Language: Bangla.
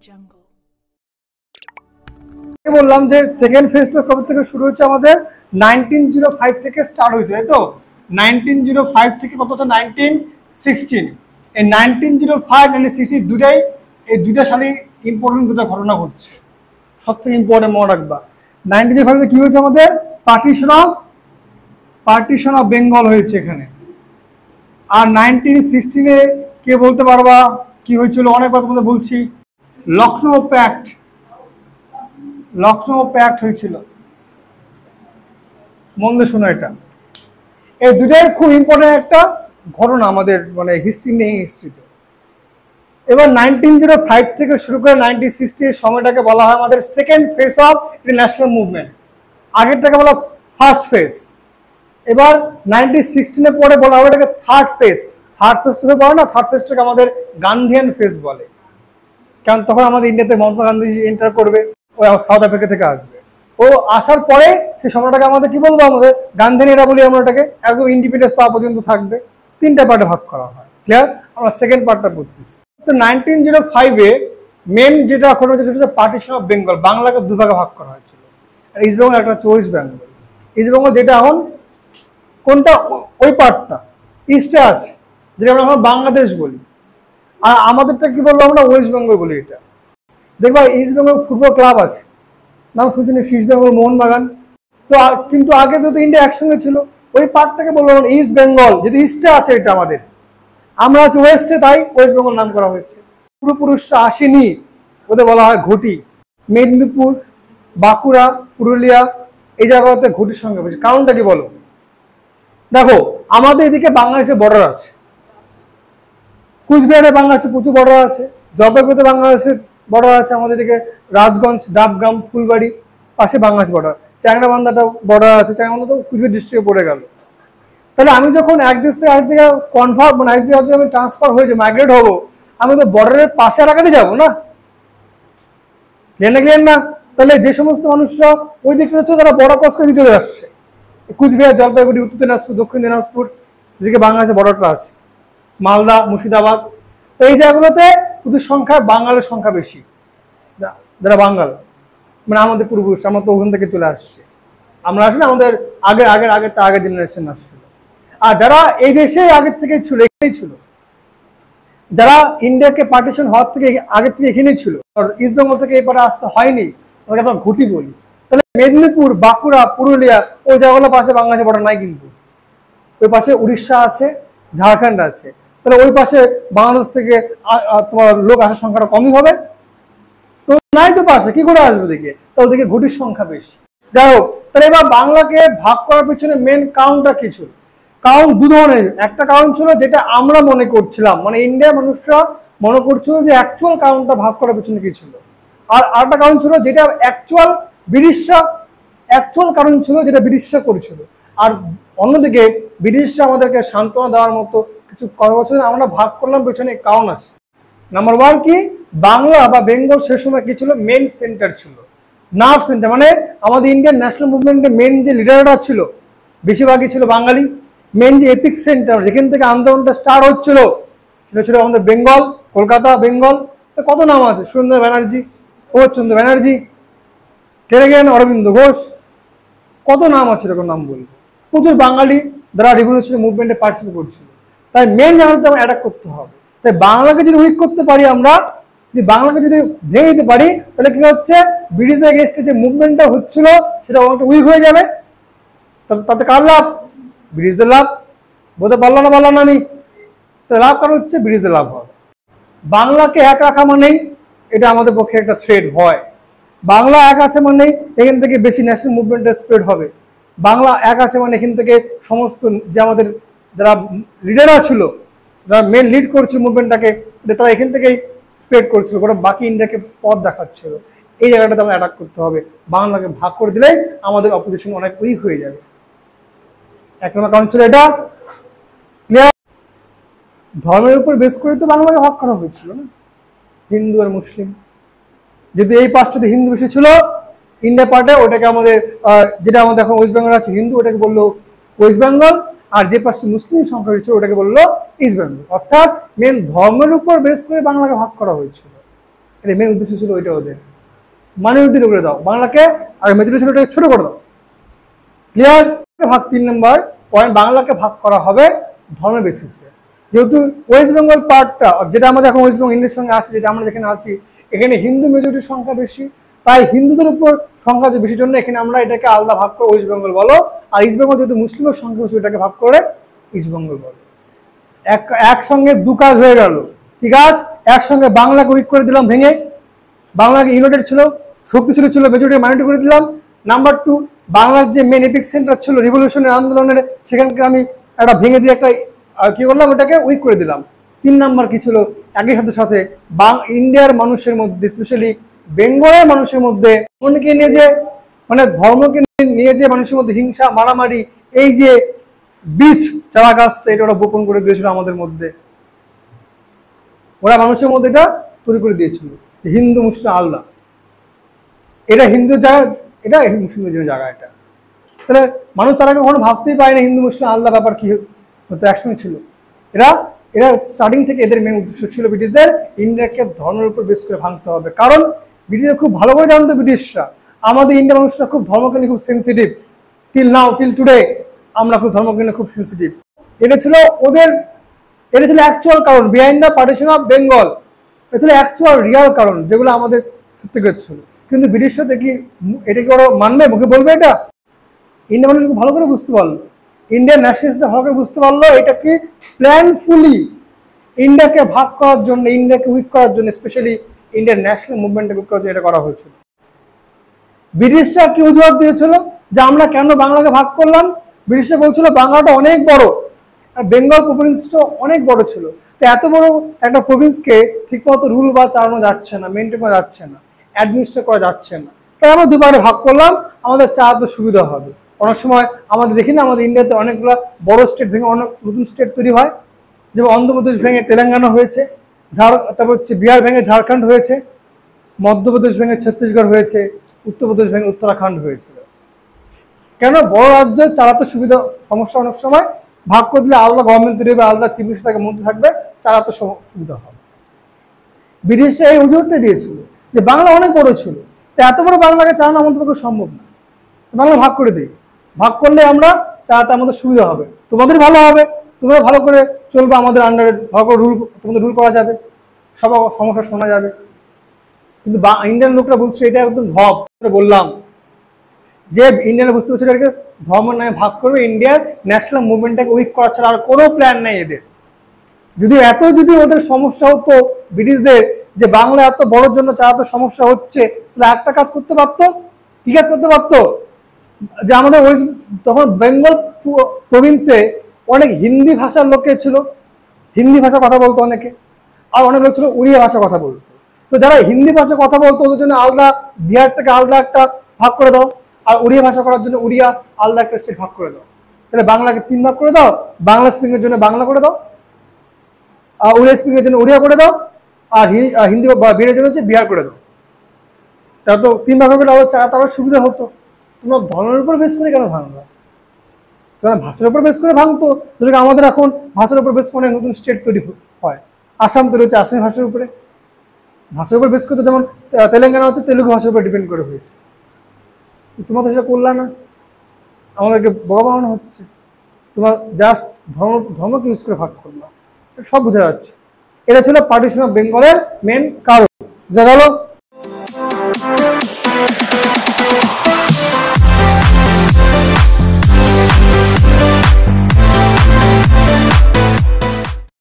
jungle. বললাম যে সেকেন্ড ফেজটা কবে থেকে শুরু হচ্ছে আমাদের 1905 থেকে স্টার্ট হয়েছে, তাই তো 1905 থেকে কত হচ্ছে 1916। এই 1905 1960 এই দুইটা সালে ইম্পর্টেন্ট দুটো ঘটনা ঘটছে, সব থেকে ইম্পর্টেন্ট মনে রাখবা। 1905 কি হয়েছে আমাদের পার্টিশন অফ বেঙ্গল হয়েছে এখানে। আর 1916 কে বলতে পারবা কি হয়েছিল, অনেকবার তোমাদের বলছি, লখনৌ প্যাক্ট হয়েছিল। মন দিয়ে শোনো, এটা এই দুটাই খুব ইম্পর্টেন্ট একটা ঘটনা আমাদের মানে হিস্ট্রিতে। এবার 1905 থেকে শুরু করে 1960 এর সময়টাকে বলা হয় আমাদের second phase of national movement, আগেরটাকে বলা ফার্স্ট ফেজ। এবার 1916 পরে বলা হয় এটাকে থার্ড ফেজ থেকে বলে না, থার্ড ফেজটাকে আমাদের গান্ধিয়ান ফেজ বলে, কারণ তখন আমাদের ইন্ডিয়াতে মহাত্মা গান্ধী এন্টার করবে, ও সাউথ আফ্রিকা থেকে আসবে। ও আসার পরে সেই সময়টাকে আমাদের কি বলবো, আমাদের গান্ধিয়ান এরা বলি আমরা এটাকে, একদম ইন্ডিপেন্ডেন্স পাওয়া পর্যন্ত থাকবে। তিনটা পার্টে ভাগ করা হয়, ক্লিয়ার? আমরা সেকেন্ড পার্টটা পড়তেছি। তো 1905 মেন যেটা এখন হচ্ছে সেটা হচ্ছে পার্টিশন অফ বেঙ্গল, বাংলাকে দুভাগে ভাগ করা হয়েছিল, ইস্ট বেঙ্গল একটা হচ্ছে ওয়েস্ট বেঙ্গল। ইস্ট বেঙ্গল যেটা এখন কোনটা, ওই পার্টটা ইস্টে আছে, যেটা আমরা বাংলাদেশ বলি, আর আমাদেরটা কি বলবো আমরা ওয়েস্ট বেঙ্গল বলি। এটা দেখবা ইস্ট বেঙ্গল ফুটবল ক্লাব আছে, নাম শুনছেন, ইস্ট বেঙ্গল মোহনবাগান। তো কিন্তু আগে যদি ইন্ডিয়া একসঙ্গে ছিল, ওই পার্টটাকে বলবো ইস্ট বেঙ্গল, যদি ইস্টে আছে এটা আমাদের, আমরা আছি ওয়েস্টে, তাই ওয়েস্ট বেঙ্গল নাম করা হয়েছে। পূর্বপুরুষরা আসেনি, ওদের বলা হয় ঘটি। মেদিনীপুর, বাঁকুড়া, পুরুলিয়া এই জায়গাতে ঘটির সঙ্গে বেশি। কারণটা কি বলো? দেখো আমাদের এদিকে বাংলাদেশের বর্ডার আছে, কুচবিহারে বাংলাদেশে প্রচুর বর্ডার আছে, জলপাইগুড়িতে বাংলাদেশের বর্ডার আছে, আমাদের এদিকে রাজগঞ্জ, ডাবগ্রাম, ফুলবাড়ি পাশে বাংলাদেশ বর্ডার, চ্যাংরাবান্ধাটাও বর্ডার আছে, চ্যাংরাবান্ধা তো কুচবিহার ডিস্ট্রিক্টে পড়ে গেল। তাহলে আমি যখন এক দেশ থেকে আরেক জায়গায় মানে এক জায়গায় আমি ট্রান্সফার হয়েছে, মাইগ্রেট হবো, আমি তো বর্ডারের পাশে রাখাতে যাবো না, ক্লিয়ার না? তাহলে যে সমস্ত মানুষরা ওই দিকে হচ্ছে তারা বর্ডার ক্রস করে দিতে চলে আসছে, কুচবিহার, জলপাইগুড়ি, উত্তর দিনাজপুর, দক্ষিণ দিনাজপুর, যেদিকে বাংলাদেশের বর্ডারটা আছে, মালদা, মুর্শিদাবাদ, এই জায়গাগুলোতে প্রচুর সংখ্যায় বাঙালের সংখ্যা বেশি, যারা বাঙাল মানে আমাদের পূর্বপুরুষ, আমরা তো ওখান থেকে চলে আসছি, আমরা আসলে আমাদের আগের জেনারেশন আসছিল। আর যারা এই দেশে আগের থেকে ছিল, এখানেই ছিল, যারা ইন্ডিয়াকে পার্টিশন হওয়ার থেকে আগের থেকে এখানেই ছিল, ইস্ট বেঙ্গল থেকে এবারে আসতে হয়নি, তাদেরকে আমরা ঘটি বলি। তাহলে মেদিনীপুর, বাঁকুড়া, পুরুলিয়া ওই জায়গাগুলোর পাশে বাংলাদেশের বর্ডার নাই, কিন্তু ওই পাশে উড়িষ্যা আছে, ঝাড়খণ্ড আছে। তাহলে ওই পাশে বাংলাদেশ থেকে তোমার লোক আসার সংখ্যাটা কমই হবে, তো নাই তো পাশে কি করে আসবে দিকে, তো ওদিকে ঘটির সংখ্যা বেশি। যাই হোক, তাহলে এবার বাংলাকে ভাগ করার পিছনে মেন কারণটা কি ছিল? কারণ দু ধরনের, একটা কারণ ছিল যেটা আমরা মনে করছিলাম, মানে ইন্ডিয়ার মানুষরা মনে করছিল যে অ্যাকচুয়াল কারণটা ভাগ করার পিছনে কি ছিল, আর আরেকটা কারণ ছিল যেটা অ্যাকচুয়াল কারণ ছিল, যেটা ব্রিটিশরা করেছিল। আর অন্যদিকে ব্রিটিশরা আমাদেরকে সান্ত্বনা দেওয়ার মতো কিছু বছর আমরা ভাগ করলাম, পেছনে কারণ আছে। নাম্বার ওয়ান কি, বাংলা বা বেঙ্গল সে সময় কি ছিল, মেন সেন্টার ছিল, নার্ভ সেন্টার, মানে আমাদের ইন্ডিয়ান ন্যাশনাল মুভমেন্টের মেন যে লিডাররা ছিল বেশিরভাগই ছিল বাঙালি। মেন যে এপিক সেন্টার, যেখান থেকে আন্দোলনটা স্টার্ট হচ্ছিল, সেটা ছিল আমাদের বেঙ্গল, কলকাতা, বেঙ্গল। কত নাম আছে, সুরেন্দ্র ব্যানার্জি, প্রভাতচন্দ্র ব্যানার্জি, টেরেগেন, অরবিন্দ ঘোষ, কত নাম আছে, এরকম নাম বলবো। প্রচুর বাঙালি যারা রিভলিউশনারি মুভমেন্টে পার্টিসিপেট করছিল। তাই মেন জায়গাটা আমরা অ্যাটাক করতে হবে। তাই বাংলাকে যদি উইক করতে পারি, আমরা যদি বাংলাকে যদি ভেঙে দিতে পারি, তাহলে কি হচ্ছে, ব্রিটিশদের এগেইনস্টে যে মুভমেন্টটা হচ্ছিল সেটা অনেকটা উইক হয়ে যাবে। তাতে কার লাভ? ব্রিটিশদের লাভ। বলতে পারলো না আমি, লাভ কারণ হচ্ছে ব্রিটিশদের লাভ হবে। বাংলাকে এক রাখা মানেই এটা আমাদের পক্ষে একটা থ্রেট, ভয়। বাংলা এক আছে মানেই এখান থেকে বেশি ন্যাশনাল মুভমেন্টের স্প্রেড হবে। বাংলা এক আছে মানে এখান থেকে সমস্ত যে আমাদের যারা লিডাররা ছিল, যারা মেন লিড করছিল মুভমেন্টটাকে, তারা এখান থেকেই স্প্রেড করছিল, গোটা বাকি ইন্ডিয়াকে পথ দেখাচ্ছিল। এই জায়গাটাতে আমাদের অ্যাটাক করতে হবে। বাংলাকে ভাগ করে দিলেই আমাদের অপোজিশন অনেক উইক হয়ে যাবে। এক নম্বর কারণ ছিল এটা, ক্লিয়ার? ধর্মের উপর বেস করে তো বাংলাকে ভাগ করা হয়েছিল না, হিন্দু আর মুসলিম। যদি এই পাঁচটাতে হিন্দু বেশি ছিল ইন্ডিয়া পার্টে, ওটাকে আমাদের যেটা আমাদের এখন ওয়েস্ট বেঙ্গল আছে হিন্দু, ওটাকে বললো ওয়েস্ট বেঙ্গল। আর যে পাঁচটি মুসলিম সংখ্যা ছিল ওটাকে বললো ইস্ট বেঙ্গল। অর্থাৎ মেন ধর্মের উপর বেস করে বাংলাকে ভাগ করা হয়েছিল। এটা মেন উদ্দেশ্য ছিল ওইটা ওদের, মাইনরিটি করে দাও বাংলাকে, আর মেজরিটি ছিল ওটাকে ছোট করে দাও। ক্লিয়ার? ভাগ 3 নম্বর পয়েন্ট, বাংলাকে ভাগ করা হবে ধর্মের বেসিসে। যেহেতু ওয়েস্ট বেঙ্গল পার্টটা, যেটা আমাদের এখন ওয়েস্ট বেঙ্গল ইন্ডিয়ার সঙ্গে আছে, যেটা আমরা যেখানে আছি, এখানে হিন্দু মেজরিটির সংখ্যা বেশি, তাই হিন্দুদের উপর সংখ্যা যে বেশি জন্য এখানে আমরা এটাকে আলাদা ভাগ করে ওয়েস্ট বেঙ্গল বলো, আর ইস্ট বেঙ্গল যেহেতু মুসলিমের সংখ্যা বেশি এটাকে ভাগ করে ইস্ট বেঙ্গল বলো। একসঙ্গে দু কাজ হয়ে গেল। কি কাজ? একসঙ্গে বাংলাকে উইক করে দিলাম ভেঙে, বাংলাকে ইউনাইটেড ছিল, শক্তিশালী ছিল, মেজরিটি মাইনরিটি করে দিলাম। নাম্বার 2, বাংলার যে মেন এপিক সেন্টার ছিল রিভলিউশনের আন্দোলনের, সেখানকে আমি একটা ভেঙে দিয়ে একটা কি করলাম, ওটাকে উইক করে দিলাম। 3 নাম্বার কি ছিল, একই সাথে সাথে ইন্ডিয়ার মানুষের মধ্যে, স্পেশালি বেঙ্গলের মানুষের মধ্যে অনেকে নিয়ে যে মানে ধর্মকে নিয়ে যে মানুষের মধ্যে হিংসা মারামারি, এই যে বীজ চারা গাছটা, এটা ওরা বপন করে দিয়েছিল আমাদের মধ্যে, ওরা মানুষের মধ্যে এটা তৈরি করে দিয়েছিল হিন্দু মুসলিম আলাদা, এটা হিন্দু জায়গা, এটা মুসলিমদের জায়গা। এটা তাহলে মানুষ তারা কখনো ভাবতেই পারে না হিন্দু মুসলিম আলাদা ব্যাপার কি হতো, একসঙ্গে ছিল। এরা স্টার্টিং থেকে এদের মেন উদ্দেশ্য ছিল ব্রিটিশদের ইন্ডিয়াকে ধর্মের উপর বেস করে ভাঙতে হবে। কারণ ব্রিটিশরা খুব ভালো করে জানতো, ব্রিটিশরা আমাদের ইন্ডিয়ার মানুষরা খুব ধর্মকে নিয়ে খুব সেন্সিটিভ, টিল টুডে আমরা খুব ধর্মকে নিয়ে খুব সেন্সিটিভ। এটা ছিল অ্যাকচুয়াল কারণ, behind the partition of Bengal. এটা ছিল অ্যাকচুয়াল রিয়াল কারণ, যেগুলো আমাদের সত্যিকার ছিল। কিন্তু ব্রিটিশরা দেখি এটাকে ওরা মানবে, মুখে বলবে এটা? ইন্ডিয়া মানুষ ভালো করে বুঝতে পারলো, ইন্ডিয়ান ন্যাশনালিস্টরা ভালো করে বুঝতে পারলো এটা কি প্ল্যানফুলি ইন্ডিয়াকে ভাগ করার জন্য, ইন্ডিয়াকে উইক করার জন্য, স্পেশালি ইন্ডিয়ান ন্যাশনাল মুভমেন্টকে উইক করার জন্য এটা করা হয়েছিল। ব্রিটিশরা কি অজুহাত দিয়েছিল যে আমরা কেন বাংলাকে ভাগ করলাম? ব্রিটিশরা বলছিল বাংলাটা অনেক বড়, আর বেঙ্গল প্রভিন্সটা অনেক বড় ছিল, তো এত বড় একটা প্রভিন্সকে ঠিকমতো রুল বা চালানো যাচ্ছে না, মেনটেন করা যাচ্ছে না, অ্যাডমিনিস্ট্রেট করা যাচ্ছে না, তাই আমরা দুবারে ভাগ করলাম, আমাদের চালাতে সুবিধা হবে। অনেক সময় আমাদের দেখি না, আমাদের ইন্ডিয়াতে অনেকগুলো বড় স্টেট ভেঙে অনেক নতুন স্টেট তৈরি হয়, যেমন অন্ধ্রপ্রদেশ ভেঙে তেলেঙ্গানা হয়েছে, তারপর হচ্ছে বিহার ভেঙে ঝাড়খণ্ড হয়েছে, মধ্যপ্রদেশ ভেঙে ছত্তিশগড় হয়েছে, উত্তরপ্রদেশ ভেঙে উত্তরাখণ্ড হয়েছিল। কেন? বড় রাজ্য চালাতে সুবিধা, সমস্যা অনেক সময় ভাগ করে দিলে আলাদা গভর্নমেন্ট তৈরি হবে, আলাদা চিফ মিনিস্টার থাকে, মন্ত্রী থাকবে, চালাতে সুবিধা হবে। ব্রিটিশরা এই অজুহাতটা দিয়েছিল যে বাংলা অনেক বড় ছিল, তো এত বড় বাংলাকে চালানো আমাদের পক্ষে সম্ভব না, বাংলা ভাগ করে দিই, ভাগ করলে আমরা চালাতে আমাদের সুবিধা হবে, তোমাদের ভালো হবে, তোমরা ভালো করে চলবে, আমাদের আন্ডারে ভালো করে তোমাদের রুল করা যাবে, সব সমস্যা শোনা যাবে। কিন্তু ইন্ডিয়ান লোকরা বলছে এটা একদম বললাম যে ইন্ডিয়ান বুঝতে পারছে এটাকে ধর্মের নামে ভাগ করবে, ইন্ডিয়ার ন্যাশনাল মুভমেন্টটাকে উইক করা ছাড়া আর কোনো প্ল্যান নেই এদের। যদি ওদের সমস্যা হতো ব্রিটিশদের যে বাংলা এত বড়োর জন্য চালাতে সমস্যা হচ্ছে, তাহলে একটা কাজ করতে পারতো। কি কাজ করতে পারতো? যে আমাদের তখন বেঙ্গল প্রভিন্সে অনেক হিন্দি ভাষার লোকে ছিল, হিন্দি ভাষা কথা বলতো অনেকে, আর অনেক লোক ছিল উড়িয়া ভাষা কথা বলতো। তো যারা হিন্দি ভাষা কথা বলতো ওদের জন্য আলাদা, বিহারটাকে আলাদা একটা ভাগ করে দাও, আর উড়িয়া ভাষা করার জন্য উড়িয়া আলাদা একটা স্টেট ভাগ করে দাও। তাহলে বাংলাকে 3 ভাগ করে দাও, বাংলা স্পিকিং এর জন্য বাংলা করে দাও, আর উড়িয়া স্পিকিং এর জন্য উড়িয়া করে দাও, আর হিন্দি বা বিহারের জন্য হচ্ছে বিহার করে দাও। তা তো 3 ভাগ করে তারও সুবিধা হতো। তোমরা ধর্মের উপর বেস করে কেন ভাঙবা? তোমরা ভাষার উপর বেস করে ভাঙতো। যেটা আমাদের এখন ভাষার উপর বেস করে নতুন স্টেট তৈরি হয়, আসাম তৈরি হচ্ছে আসামি ভাষার উপরে, ভাষার উপর বেস করতে, যেমন তেলেঙ্গানা হচ্ছে তেলুগু ভাষার উপর ডিপেন্ড করে হয়েছে। তোমরা তো সেটা করলা না, আমাদেরকে বড় বানানো হচ্ছে, তোমরা জাস্ট ধর্মকে ইউজ করে ভাগ করলা, সব বোঝা যাচ্ছে। এটা ছিল পার্টিশন অফ বেঙ্গলের মেন কারণ। বুঝা গেল?